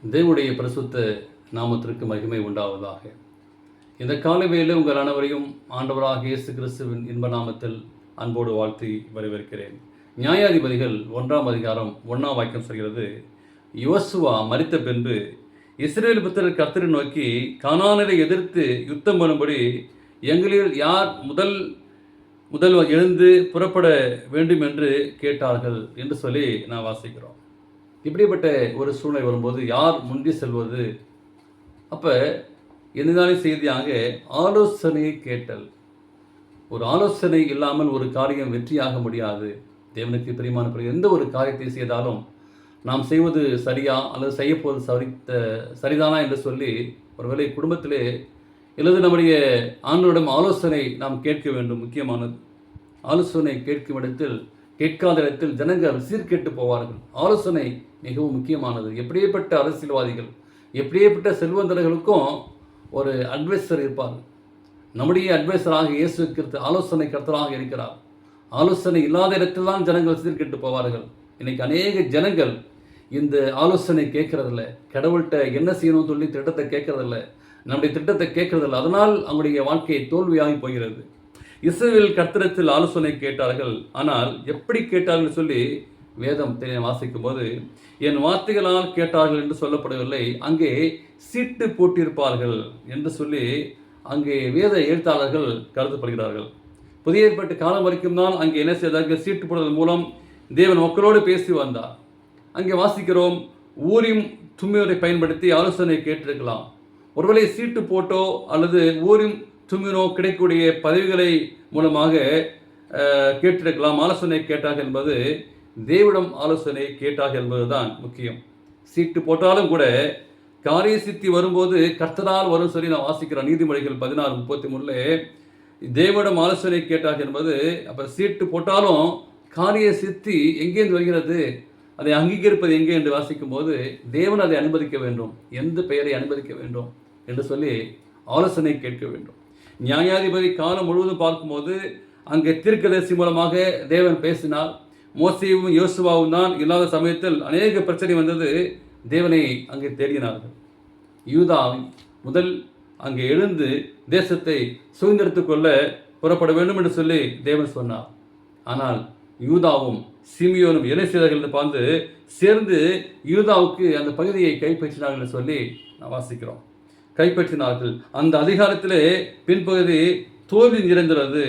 தேவனுடைய பரிசுத்த நாமத்திற்கு மகிமை உண்டாவதாக. இந்த காலவேளையில் உங்கள் அனைவரையும் ஆண்டவராக இயேசு கிறிஸ்துவின் இன்ப நாமத்தில் அன்போடு வாழ்த்தி வரவேற்கிறேன். நியாயாதிபதிகள் 1ஆம் அதிகாரம் 1ஆம் வாக்கியம் சொல்கிறது, யோசுவா மரித்த பின்பு இஸ்ரவேல் புத்திரர் கர்த்தரை நோக்கி, கானானை எதிர்த்து யுத்தம் பண்ணும்படி எங்களில் யார் முதல் எழுந்து புறப்பட வேண்டும் என்று கேட்டார்கள் என்று சொல்லி நான் வாசிக்கிறோம். இப்படிப்பட்ட ஒரு சூழ்நிலை வரும்போது யார் முந்தி செல்வது? அப்போ என்னதான செய்தியாக ஆலோசனையை கேட்டல். ஒரு ஆலோசனை இல்லாமல் ஒரு காரியம் வெற்றியாக முடியாது. தேவனுக்கு பிரியமான எந்த ஒரு காரியத்தை செய்தாலும் நாம் செய்வது சரியா அல்லது செய்யப்போவது சரிதானா என்று சொல்லி ஒருவேளை குடும்பத்திலே அல்லது நம்முடைய ஆண்டவரிடம் ஆலோசனை நாம் கேட்க வேண்டும். முக்கியமானது ஆலோசனை கேட்கும் இடத்தில் கேட்காத இடத்தில் ஜனங்கள் சீர்கெட்டு போவார்கள். ஆலோசனை மிகவும் முக்கியமானது. எப்படியேப்பட்ட அரசியல்வாதிகள், எப்படியேப்பட்ட செல்வந்தர்களுக்கும் ஒரு அட்வைசர் இருப்பார். நம்முடைய அட்வைசராக இயேசு கிறிஸ்து ஆலோசனை கர்த்தராக இருக்கிறார். ஆலோசனை இல்லாத இடத்தில் தான் ஜனங்கள் சீர்கெட்டு போவார்கள். இன்னைக்கு அநேக ஜனங்கள் இந்த ஆலோசனை கேட்கறதில்ல. கடவுள்கிட்ட என்ன செய்யணும்னு சொல்லி திட்டத்தை கேட்கறதில்ல, நம்முடைய திட்டத்தை கேட்கறதில்ல. அதனால் அவங்களுடைய வாழ்க்கை தோல்வியாகி போகிறது. இஸ்ரவேல் கர்த்தரிடத்தில் ஆலோசனை கேட்டார்கள். ஆனால் எப்படி கேட்டார்கள் சொல்லி வேதம் வாசிக்கும் போது, என் வார்த்தைகளால் கேட்டார்கள் என்று சொல்லப்படவில்லை, அங்கே சீட்டு போட்டிருப்பார்கள் என்று சொல்லி அங்கே வேத எழுத்தாளர்கள் கருதப்படுகிறார்கள். புதிய ஏற்பாட்டு காலம் வரைக்கும் தான் அங்கே என்ன செய்தார்கள்? சீட்டு போடுவதன் மூலம் தேவன் மக்களோடு பேசி வந்தார். அங்கே வாசிக்கிறோம், ஊரிம் தும்மியோரை பயன்படுத்தி ஆலோசனை கேட்டிருக்கலாம். ஒருவேளை சீட்டு போட்டோ அல்லது ஊரிம் தும்மினோ கிடைக்கக்கூடிய பதவிகளை மூலமாக கேட்டிருக்கலாம். ஆலோசனை கேட்டார்கள் என்பது தேவனிடம் ஆலோசனை கேட்டார்கள் என்பதுதான் முக்கியம். சீட்டு போட்டாலும் கூட காரிய சித்தி வரும்போது கர்த்தரால் வரும் சொல்லி நான் வாசிக்கிறேன். நீதிமொழிகள் 16:33 தேவனிடம் ஆலோசனை கேட்டார்கள் என்பது. அப்போ சீட்டு போட்டாலும் காரிய சித்தி எங்கேருந்து வருகிறது, அதை அங்கீகரிப்பது எங்கே என்று வாசிக்கும் போது தேவன் அதை அனுமதிக்க வேண்டும், எந்த பெயரை அனுமதிக்க வேண்டும் என்று சொல்லி ஆலோசனை கேட்க வேண்டும். நியாயாதிபதி காலம் முழுவதும் பார்க்கும்போது அங்கே தீர்க்கதரிசி மூலமாக தேவன் பேசினார். மோசேயும் யோசுவாவும் தான் இல்லாத சமயத்தில் அநேக பிரச்சனை வந்தது. தேவனை அங்கே தேடினார்கள். யூதா முதல் அங்கே எழுந்து தேசத்தை சுதந்திரத்துக் கொள்ள புறப்பட வேண்டும் என்று சொல்லி தேவன் சொன்னார். ஆனால் யூதாவும் சிமியோனும் என்ன செய்தார்கள் என்று பார்த்து சேர்ந்து யூதாவுக்கு அந்த பகுதியை கைப்பற்றினார்கள் என்று சொல்லி நான் வாசிக்கிறோம். கைப்பற்றினார்கள். அந்த அதிகாரத்திலே பின்பகுதி தோல்வி நிறைந்துள்ளது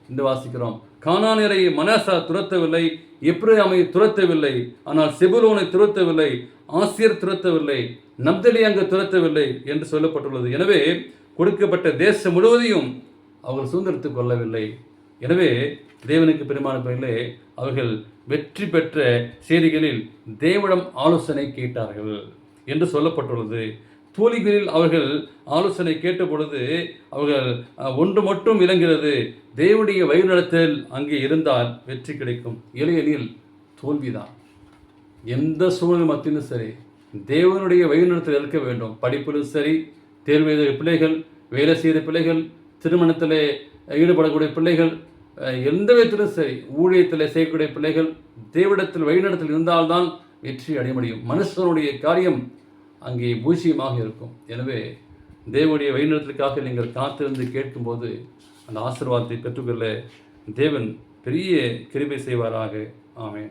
என்று வாசிக்கிறோம். கானானியரை மனாசா துரத்தவில்லை, எப்ராயீமை துரத்தவில்லை, ஆனால் செபுலோனை துரத்தவில்லை, ஆசேர் துரத்தவில்லை, நப்தலி அங்கு துரத்தவில்லை என்று சொல்லப்பட்டுள்ளது. எனவே கொடுக்கப்பட்ட தேசம் முழுவதையும் அவர்கள் சுதந்திரத்துக் கொள்ளவில்லை. எனவே தேவனுக்கு பிரியமானவர்களே, அவர்கள் வெற்றி பெற்ற செய்திகளில் தேவனிடம் ஆலோசனை கேட்டார்கள் என்று சொல்லப்பட்டுள்ளது. தோல்விகளில் அவர்கள் ஆலோசனை கேட்ட பொழுது அவர்கள் ஒன்று மட்டும் விளங்குகிறது, தேவனுடைய வழிநடத்தல் அங்கே இருந்தால் வெற்றி கிடைக்கும். இல்லையெனில் தோல்விதான். எந்த சூழ்நிலை மத்தியிலும் சரி தேவனுடைய வழிநடத்தல் இருக்க வேண்டும். படிப்பிலும் சரி, தேர்வு எழுதிய பிள்ளைகள், வேலை செய்த பிள்ளைகள், திருமணத்தில் ஈடுபடக்கூடிய பிள்ளைகள், எந்த விதத்திலும் சரி ஊழியத்தில் செய்யக்கூடிய பிள்ளைகள் தேவனிடத்தில் வழிநடத்தல் இருந்தால்தான் வெற்றி அடைய முடியும். மனுஷனுடைய காரியம் அங்கே பூஜ்ஜியமாக இருக்கும். எனவே தேவனுடைய வழிநடத்தலுக்காக நீங்கள் காத்திருந்து கேட்கும்போது அந்த ஆசீர்வாதத்தை பெற்றுக்கொள்ள தேவன் பெரிய கிருபை செய்வாராக. ஆமென்.